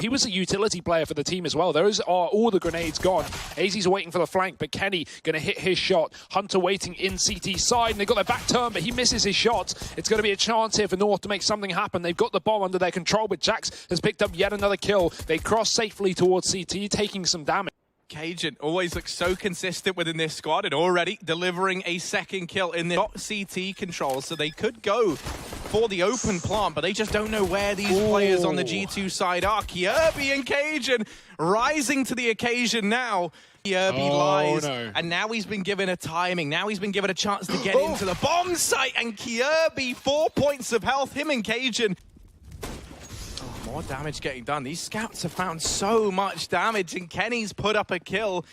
He was a utility player for the team as well. Those are all the grenades gone. AZ's waiting for the flank, but Kenny going to hit his shot. Hunter waiting in CT side, and they've got their back turn, but he misses his shots. It's going to be a chance here for North to make something happen. They've got the bomb under their control, but Jax has picked up yet another kill. They cross safely towards CT, taking some damage. Cajun always looks so consistent within this squad and already delivering a second kill in the CT control, so they could go for the open plant, but they just don't know where these players on the G2 side are. Kirby and Cajun rising to the occasion now. Kirby lies, and now he's been given a timing. Now he's been given a chance to get into the bomb site, and Kirby, 4 points of health, him and Cajun. More damage getting done. These scouts have found so much damage, and Kenny's put up a kill.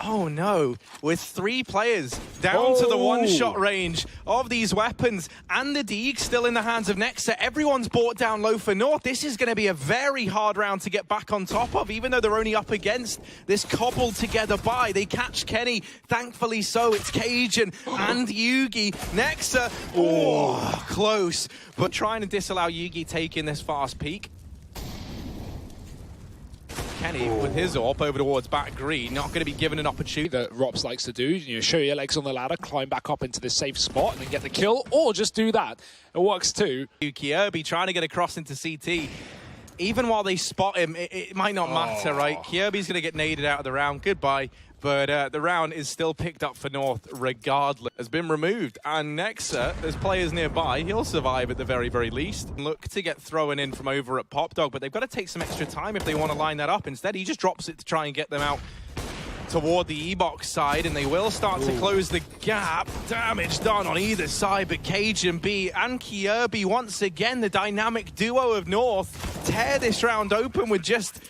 Oh no, with 3 players down to the one-shot range of these weapons, and the Deeg still in the hands of Nexa. Everyone's brought down low for North. This is going to be a very hard round to get back on top of, even though they're only up against this cobbled together buy. They catch Kenny, thankfully so. It's Cajun and Yugi. Nexa, close, but trying to disallow Yugi taking this fast peek. Kenny with his AWP over towards back green, not going to be given an opportunity. That Rops likes to do, you know, show your legs on the ladder, climb back up into this safe spot and then get the kill, or just do that. It works too. Kirby trying to get across into CT. Even while they spot him, it might not matter, right? Kirby's going to get naded out of the round. Goodbye. But the round is still picked up for North regardless. Has been removed. And Nexa, there's players nearby. He'll survive at the very, very least. Look to get thrown in from over at Popdog, but they've got to take some extra time if they want to line that up. Instead, he just drops it to try and get them out toward the E-box side, and they will start to close the gap. Damage done on either side, but Cajun B and Kirby, once again, the dynamic duo of North, tear this round open with just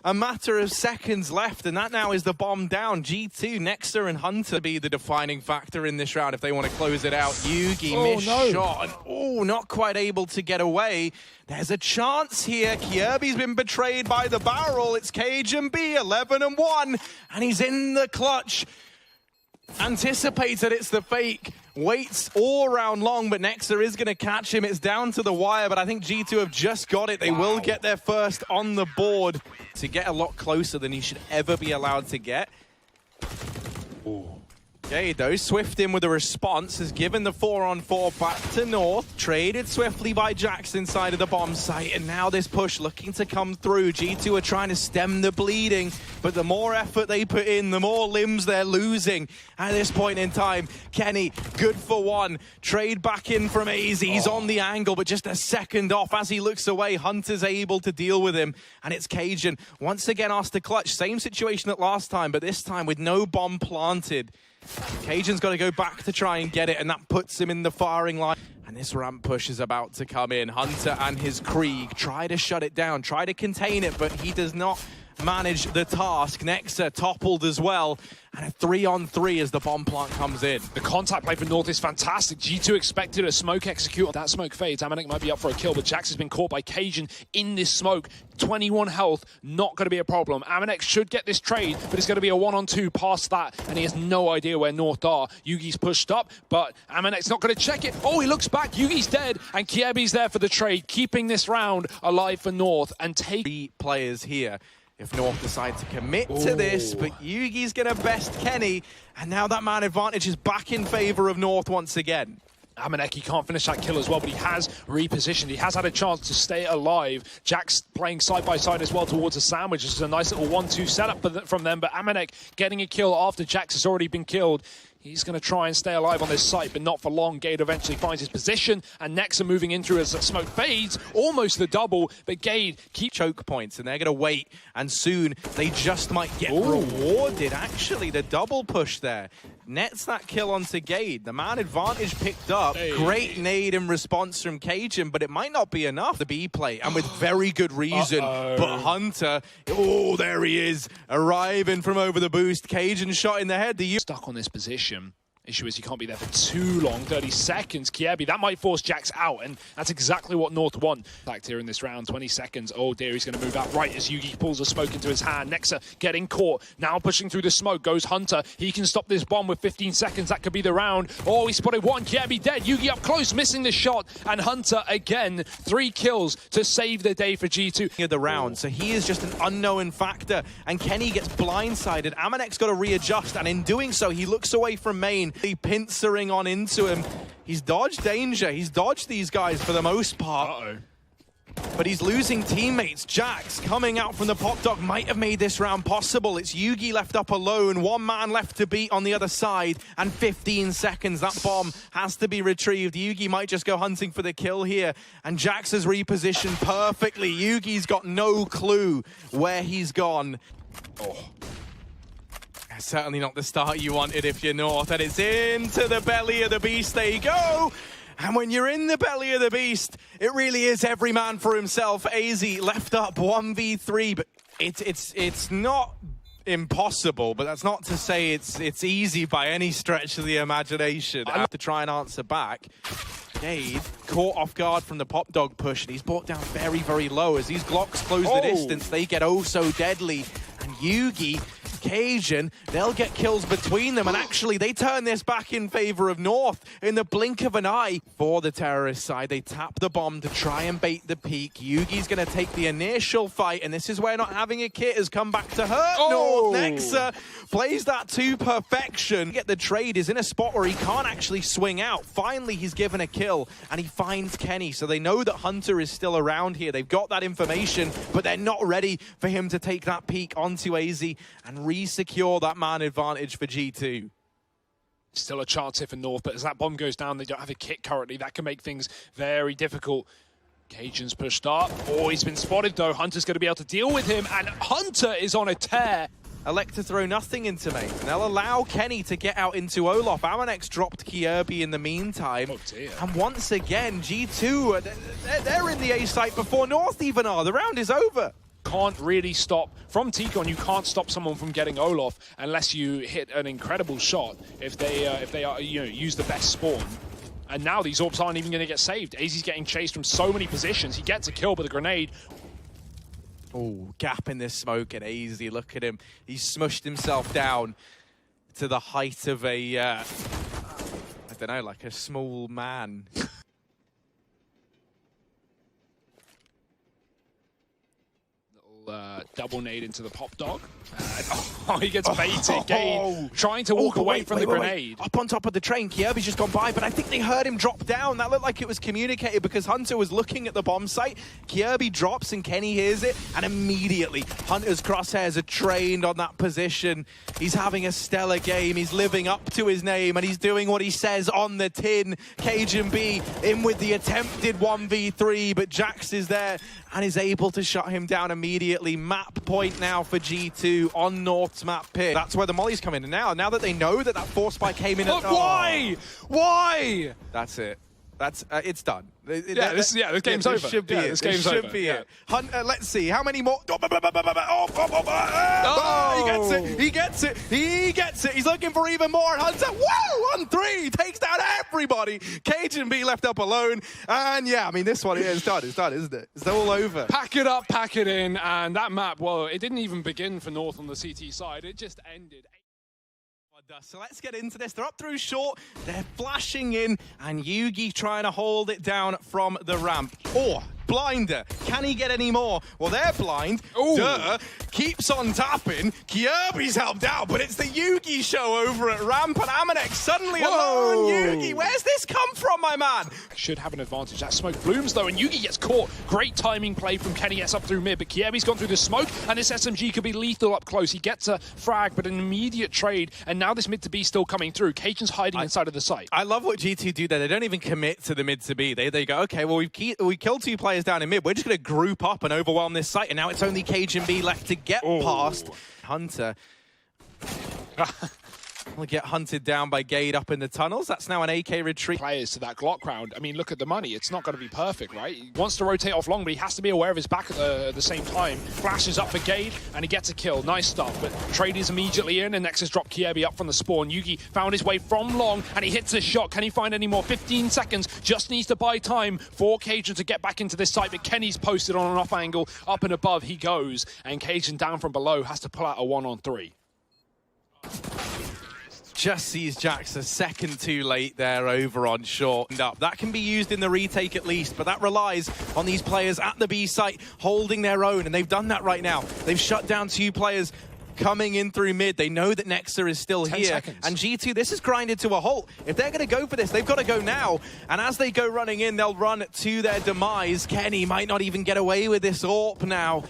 a matter of seconds left, and that now is the bomb down. G2, Nexa, and Hunter be the defining factor in this round if they want to close it out. Yugi missed shot, and not quite able to get away. There's a chance here. Kirby's been betrayed by the barrel. It's Cajun B, 11-1, and he's in the clutch. Anticipates that it's the fake, waits all round long, but Nexa is going to catch him. It's down to the wire, but I think G2 have just got it. They will get their first on the board to get a lot closer than he should ever be allowed to get. Okay, though, Swift in with a response, has given the 4-on-4 back to North, traded swiftly by Jax inside of the bomb site, and now this push looking to come through. G2 are trying to stem the bleeding, but the more effort they put in, the more limbs they're losing at this point in time. Kenny, good for one, trade back in from AZ, he's on the angle, but just a second off. As he looks away, Hunter's able to deal with him, and it's Cajun, once again asked to clutch. Same situation at last time, but this time with no bomb planted. Cajun's got to go back to try and get it, and that puts him in the firing line. And this ramp push is about to come in. Hunter and his Krieg try to shut it down, try to contain it, but he does not manage the task. Nexa toppled as well, and a 3-on-3 as the bomb plant comes in. The contact play for North is fantastic. G2 expected a smoke execute. That smoke fades. Amanek might be up for a kill, but Jax has been caught by Cajun in this smoke. 21 health, not going to be a problem. Amanek should get this trade, but it's going to be a 1-on-2 past that, and he has no idea where North are. Yugi's pushed up, but Amanek's not going to check it. Oh, he looks back. Yugi's dead, and Kirby's there for the trade, keeping this round alive for North and take 3 players here. If North decide to commit to this, but Yugi's going to best Kenny, and now that man advantage is back in favor of North once again. Amanek, he can't finish that kill as well, but he has repositioned. He has had a chance to stay alive. Jax playing side by side as well towards a sandwich. This is a nice little 1-2 setup from them, but Amanek getting a kill after Jax has already been killed. He's going to try and stay alive on this site, but not for long. Gade eventually finds his position, and Nexa moving in through as the smoke fades. Almost the double, but Gade keep choke points, and they're going to wait, and soon they just might get rewarded. Actually, the double push there nets that kill onto Gade. The man advantage picked up. Great nade in response from Cajun, but it might not be enough. The B play, and with very good reason. But Hunter, there he is, arriving from over the boost. Cajun shot in the head. Stuck on this position. Issue is you can't be there for too long. 30 seconds. Kiebi, that might force Jax out, and that's exactly what North want. In fact, here in this round, 20 seconds. Oh dear, he's going to move out right as Yugi pulls the smoke into his hand. Nexa getting caught. Now pushing through the smoke goes Hunter. He can stop this bomb with 15 seconds. That could be the round. Oh, he spotted one. Kiebi dead. Yugi up close, missing the shot. And Hunter again, 3 kills to save the day for G2. Of the round, so he is just an unknown factor. And Kenny gets blindsided. Amanek got to readjust, and in doing so, he looks away from main. He pincering on into him. He's dodged danger. He's dodged these guys for the most part. But he's losing teammates. Jax coming out from the pop dog might have made this round possible. It's Yugi left up alone. 1 man left to beat on the other side. And 15 seconds. That bomb has to be retrieved. Yugi might just go hunting for the kill here. And Jax has repositioned perfectly. Yugi's got no clue where he's gone. Oh. Certainly not the start you wanted if you're North, and it's into the belly of the beast they go. And when you're in the belly of the beast, it really is every man for himself. AZ left up 1v3, but it's not impossible, but that's not to say it's easy by any stretch of the imagination. I have to try and answer back. Gade caught off guard from the pop dog push, and he's brought down very, very low. As these Glocks close the distance, they get oh so deadly. And Yugi, Cajun, they'll get kills between them, and actually they turn this back in favor of North in the blink of an eye. For the terrorist side, they tap the bomb to try and bait the peak. Yugi's going to take the initial fight, and this is where not having a kit has come back to hurt North. Nexa plays that to perfection. Get the trade, is in a spot where he can't actually swing out. Finally, he's given a kill, and he finds Kenny, so they know that Hunter is still around here. They've got that information, but they're not ready for him to take that peak onto AZ and re-secure that man advantage for G2. Still a chance here for North, but as that bomb goes down, they don't have a kit currently. That can make things very difficult. Cajun's pushed up. Oh, he's been spotted though. Hunter's going to be able to deal with him, and Hunter is on a tear. Elect to throw nothing into main. They'll allow Kenny to get out into Olaf. Amanex dropped Kierby in the meantime. Oh dear. And once again, G2, they're in the A site before North even are. The round is over. Can't really stop from Tikon. You can't stop someone from getting Olaf unless you hit an incredible shot. If they are use the best spawn. And now these orbs aren't even going to get saved. AZ's getting chased from so many positions. He gets a kill with a grenade. Oh, gap in this smoke, and AZ, look at him. He's smushed himself down to the height of a I don't know, like a small man. Double nade into the pop dog. Oh, he gets baited. Gade trying to walk away from the grenade. Up on top of the train, Kierby's just gone by, but I think they heard him drop down. That looked like it was communicated because Hunter was looking at the bomb site. Kierby drops and Kenny hears it, and immediately Hunter's crosshairs are trained on that position. He's having a stellar game. He's living up to his name, and he's doing what he says on the tin. Cajun B in with the attempted 1v3, but Jax is there and is able to shut him down immediately. Map point now for G2 on North's map pick. That's where the mollies come in. And now that they know that force spike came in. Why? Why? That's it. That's it's done. This game's over. Should be it. This game's should over. be it. Hunter, let's see how many more. He gets it. He gets it. He gets it. He's looking for even more. Hunter, woo, on 3, takes down everybody. Cajun B left up alone. And yeah, I mean, this one is done. It's done, isn't it? It's all over. Pack it up, pack it in, and that map. Well, it didn't even begin for North on the CT side. It just ended. So let's get into this. They're up through short. They're flashing in, and Yugi trying to hold it down from the ramp. Oh, blinder. Can he get any more? Well, they're blind. Duh. Keeps on tapping. Kierby's helped out, but it's the Yugi show over at ramp, and Amanek suddenly alone. Yugi, where's this come from, my man? Should have an advantage. That smoke blooms, though, and Yugi gets caught. Great timing play from Kenny S up through mid, but Kierby's gone through the smoke, and this SMG could be lethal up close. He gets a frag, but an immediate trade, and now this mid to B still coming through. Cajun's hiding inside of the site. I love what G2 do there. They don't even commit to the mid to B. They go, okay, well, we killed 2 players down in mid. We're just going to group up and overwhelm this site, and now it's only Cajun B left to get past. Hunter. Will get hunted down by Gade up in the tunnels. That's now an AK retreat. Players to that Glock round. I mean, look at the money. It's not going to be perfect, right? He wants to rotate off long, but he has to be aware of his back at the same time. Flashes up for Gade, and he gets a kill. Nice stuff, but trade is immediately in, and Nexus dropped Kiebi up from the spawn. Yugi found his way from long, and he hits a shot. Can he find any more? 15 seconds. Just needs to buy time for Cajun to get back into this site, but Kenny's posted on an off angle. Up and above he goes, and Cajun down from below has to pull out a 1-on-3. Just sees Jax a second too late there over on short. That can be used in the retake at least, but that relies on these players at the B site holding their own, and they've done that right now. They've shut down 2 players coming in through mid. They know that Nexa is still 10 here. seconds. And G2, this is grinded to a halt. If they're going to go for this, they've got to go now. And as they go running in, they'll run to their demise. Kenny might not even get away with this AWP now.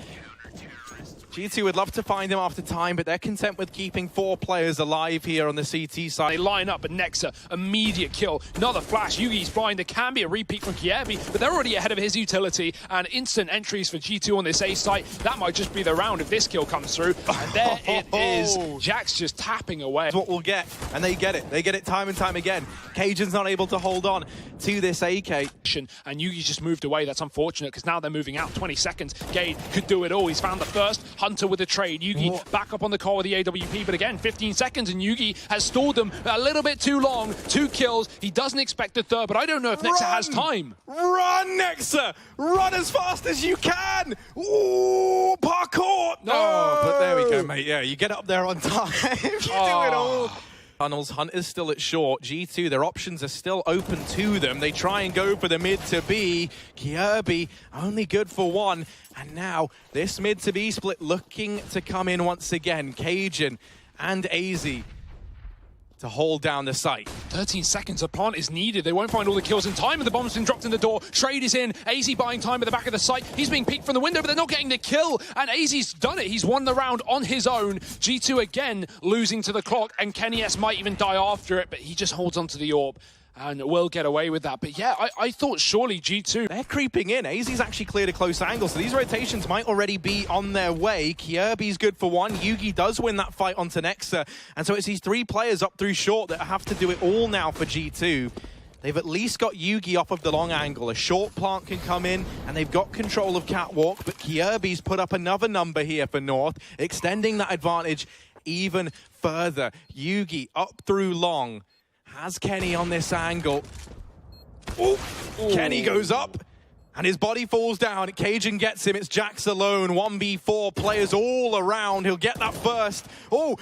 G2 would love to find him after time, but they're content with keeping 4 players alive here on the CT side. They line up, but Nexa, immediate kill. Another flash. Yugi's flying. There can be a repeat from Kiebi, but they're already ahead of his utility. And instant entries for G2 on this A site. That might just be the round if this kill comes through. And there it is. Jax just tapping away. That's what we'll get, and they get it. They get it time and time again. Cajun's not able to hold on to this AK. And Yugi's just moved away. That's unfortunate, because now they're moving out. 20 seconds. Gade could do it all. He's found the first. Hunter with the trade. Yugi back up on the call with the AWP, but again, 15 seconds, and Yugi has stalled them a little bit too long. 2 kills. He doesn't expect the third, but I don't know if Nexa has time. Run, Nexa! Run as fast as you can! Ooh, parkour! No, but there we go, mate. Yeah, you get up there on time. You do it all. Tunnels, Hunter's still at short. G2, their options are still open to them. They try and go for the mid to B. Kiebi only good for 1. And now this mid to B split looking to come in once again. Cajun and AZ to hold down the site. 13 seconds. A plant is needed. They won't find all the kills in time, and the bomb's been dropped in the door. Trade is in. AZ buying time at the back of the site. He's being peeked from the window, but they're not getting the kill. And AZ's done it. He's won the round on his own. G2 again losing to the clock, and Kenny S might even die after it, but he just holds on to the AWP and will get away with that. But yeah, I thought surely G2... They're creeping in. AZ's actually cleared a close angle, so these rotations might already be on their way. Kiebi's good for 1. Yugi does win that fight onto Nexa. And so it's these 3 players up through short that have to do it all now for G2. They've at least got Yugi off of the long angle. A short plant can come in, and they've got control of Catwalk, but Kiebi's put up another number here for North, extending that advantage even further. Yugi up through long. Has Kenny on this angle. Ooh. Kenny goes up, and his body falls down. Cajun gets him. It's Jax alone. 1v4 players all around. He'll get that first. Oh,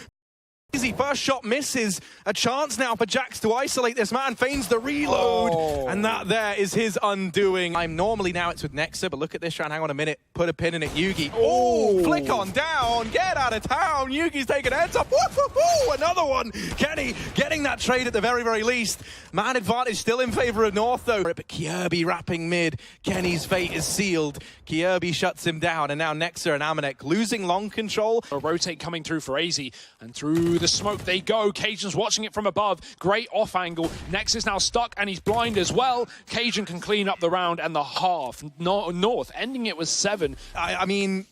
easy. First shot misses. A chance now for Jax to isolate this man. Feigns the reload. And that there is his undoing. Normally now it's with Nexa, but look at this round. Hang on a minute. Put a pin in it. Yugi. Oh, flick on down. Get out of town. Yugi's taking heads up. Woo-hoo-hoo. Another one. Kenny getting that trade at the very, very least. Man advantage still in favor of North, though. But Kiebi wrapping mid. Kenny's fate is sealed. Kiebi shuts him down. And now Nexa and Amanek losing long control. A rotate coming through for AZ, and through the smoke they go. Cajun's watching it from above. Great off angle. Nex is now stuck, and he's blind as well. Cajun can clean up the round and the half. North ending it with 7. I mean,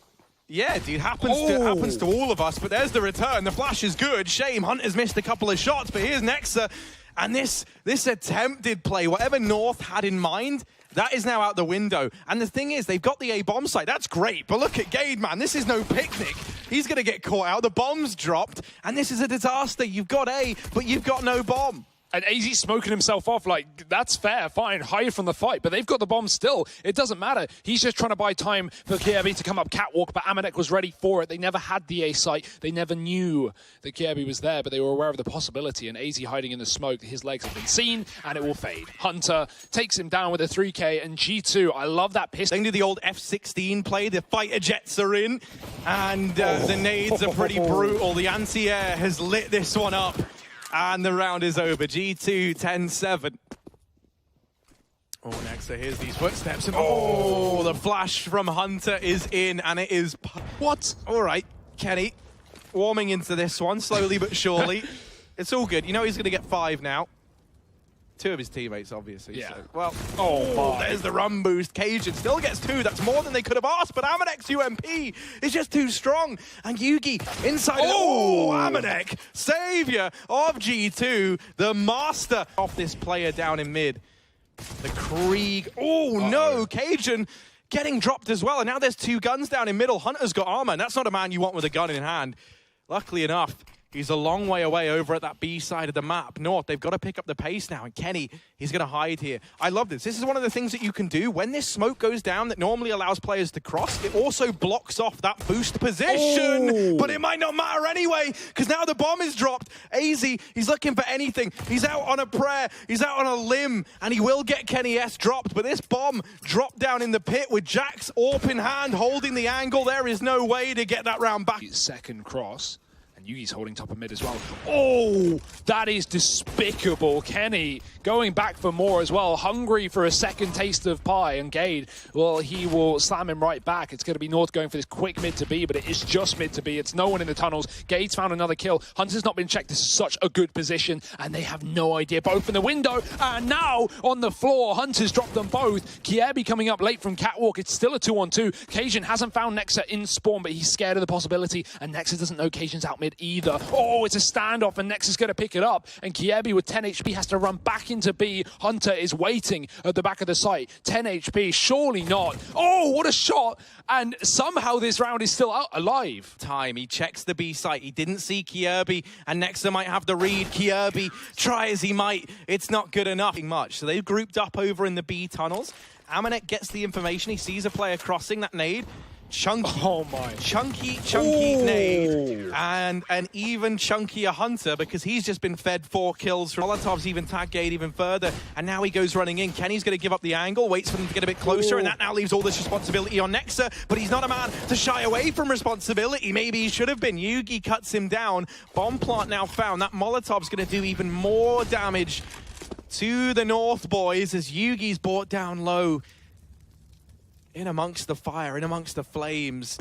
yeah, dude, happens to all of us, but there's the return. The flash is good. Shame Hunter's missed a couple of shots, but here's Nexa. And this attempted play, whatever North had in mind, that is now out the window. And the thing is, they've got the A bomb site. That's great. But look at Gade, man. This is no picnic. He's going to get caught out. The bomb's dropped. And this is a disaster. You've got A, but you've got no bomb. And AZ's smoking himself off like, that's fair, fine, hide from the fight. But they've got the bomb still. It doesn't matter. He's just trying to buy time for Kiebi to come up catwalk, but Amanek was ready for it. They never had the A site. They never knew that Kiebi was there, but they were aware of the possibility. And AZ hiding in the smoke, his legs have been seen, and it will fade. Hunter takes him down with a 3K, and G2, I love that pistol. They can do the old F-16 play. The fighter jets are in, and the nades are pretty brutal. The anti-air has lit this one up. And the round is over. G2, 10-7. Oh, Nexa, here's these footsteps. And oh, the flash from Hunter is in, and it is... What? All right, Kenny, warming into this one, slowly but surely. It's all good. You know he's going to get 5 now. two of his teammates, obviously. Yeah. So, well, there's the run boost. Cajun still gets two. That's more than they could have asked, but Amanek UMP is just too strong. And Yugi inside. Amanek, savior of G2, the master of this player down in mid. The Krieg. No, Cajun getting dropped as well. And now there's two guns down in middle. Hunter's got armor, and that's not a man you want with a gun in hand. Luckily enough, he's a long way away over at that B side of the map. North, they've got to pick up the pace now. And Kenny, he's going to hide here. I love this. This is one of the things that you can do. When this smoke goes down that normally allows players to cross, it also blocks off that boost position. But it might not matter anyway, because now the bomb is dropped. AZ, he's looking for anything. He's out on a prayer. He's out on a limb. And he will get Kenny S dropped. But this bomb dropped down in the pit with Jax AWP in hand, holding the angle. There is no way to get that round back. Second cross. Yugi's holding top of mid as well. Oh, that is despicable. Kenny going back for more as well. Hungry for a second taste of pie. And Gade, well, he will slam him right back. It's going to be North going for this quick mid to B, but it is just mid to B. It's no one in the tunnels. Gade's found another kill. Hunter's not been checked. This is such a good position, and they have no idea. Both in the window, and now on the floor. Hunter's dropped them both. Kiebi coming up late from Catwalk. It's still a 2-on-2. Cajun hasn't found Nexa in spawn, but he's scared of the possibility, and Nexa doesn't know Cajun's out mid either. Oh, it's a standoff, and Nexus going to pick it up, and Kiebi with 10 HP has to run back into B. Hunter is waiting at the back of the site. 10 HP, surely not. Oh, what a shot, and somehow this round is still out alive. He checks the B site. He didn't see Kiebi, and Nexa might have the read. Kiebi, try as he might, it's not good enough. Much. So they've grouped up over in the B tunnels. Amanek gets the information. He sees a player crossing that nade. Chunky, chunky nade, and an even chunkier Hunter, because he's just been fed 4 kills from Molotov's even tag Gade even further, and now he goes running in. Kenny's going to give up the angle, waits for them to get a bit closer, and that now leaves all this responsibility on Nexa, but he's not a man to shy away from responsibility. Maybe he should have been. Yugi cuts him down. Bomb plant now found. That Molotov's going to do even more damage to the North boys as Yugi's brought down low. In amongst the fire, in amongst the flames.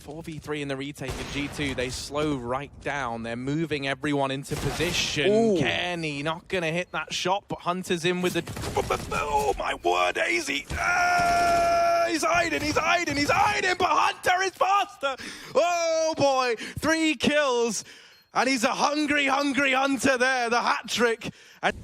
4v3 in the retake of G2. They slow right down. They're moving everyone into position. Kenny not going to hit that shot, but Hunter's in with the... Oh, my word, AZ. He's hiding, but Hunter is faster. Oh, boy. 3 kills. And he's a hungry Hunter there. The hat trick. And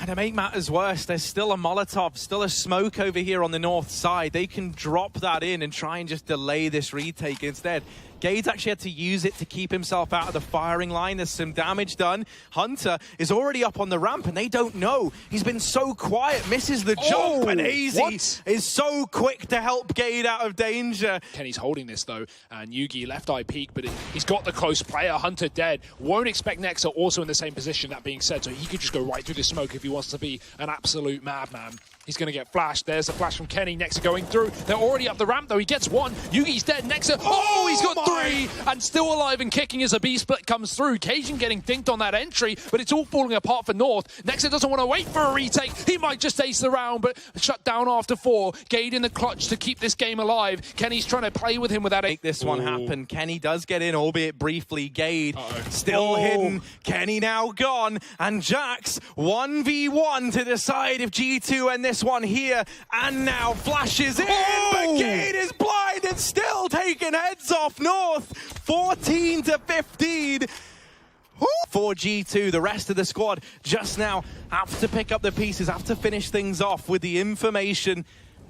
to make matters worse, there's still a Molotov, still a smoke over here on the north side. They can drop that in and try and just delay this retake instead. Gade's actually had to use it to keep himself out of the firing line. There's some damage done. Hunter is already up on the ramp, and they don't know. He's been so quiet, misses the jump, and AZ is so quick to help Gade out of danger. Kenny's holding this, though, and Yugi left eye peek, but he's got the close player. Hunter dead. Won't expect Nexa also in the same position, that being said, so he could just go right through the smoke if he wants to be an absolute madman. He's going to get flashed. There's a flash from Kenny. Nexa going through. They're already up the ramp, though. He gets one. Yugi's dead. Nexa. Oh, he's got 3 and still alive and kicking as a B split comes through. Cajun getting dinked on that entry, but it's all falling apart for North. Nexa doesn't want to wait for a retake. He might just ace the round, but shut down after 4. Gade in the clutch to keep this game alive. Kenny's trying to play with him with that. Make this one happen. Kenny does get in, albeit briefly. Gade still hidden. Kenny now gone. And Jax 1v1 to decide if G2 end this one here. And now flashes in, but Gade is blind and still taking heads off North. 14 to 15. For G2, the rest of the squad just now have to pick up the pieces, have to finish things off with the information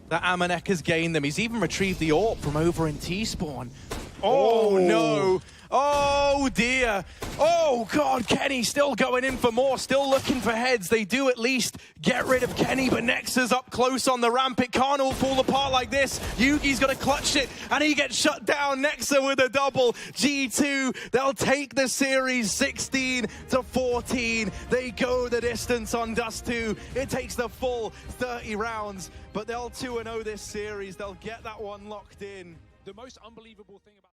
that Amanek has gained them. He's even retrieved the AWP from over in T-spawn. Oh no. Oh dear. Oh God, Kenny still going in for more, still looking for heads. They do at least get rid of Kenny, but Nexa's up close on the ramp. It can't all fall apart like this. Yugi's got to clutch it, and he gets shut down. Nexa with a double. G2, they'll take the series 16 to 14. They go the distance on Dust 2. It takes the full 30 rounds, but they'll 2-0 this series. They'll get that one locked in. The most unbelievable thing about